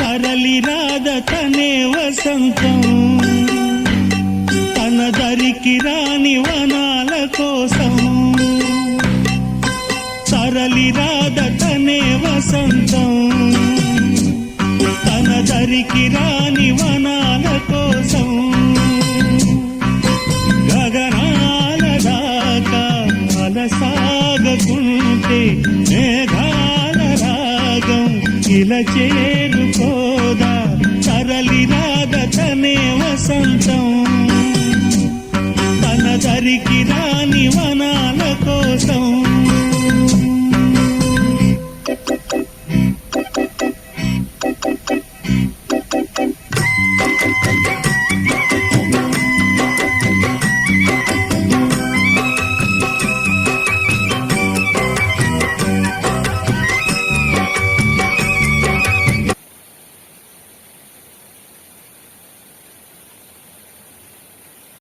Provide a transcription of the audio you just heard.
తరలి రాద తనే వసంతం తన దరికి రాని వనాల కోసం తరలి రాద తనే వసంతం తన దరికి రాని వనాల కోసం గగనాల దాకా అలసాగకుంటే మేఘాల రాగం ఇలా చేరుకోదా తరలి రాద తనే వసంతం తన దరికి రాని వనాల కోసం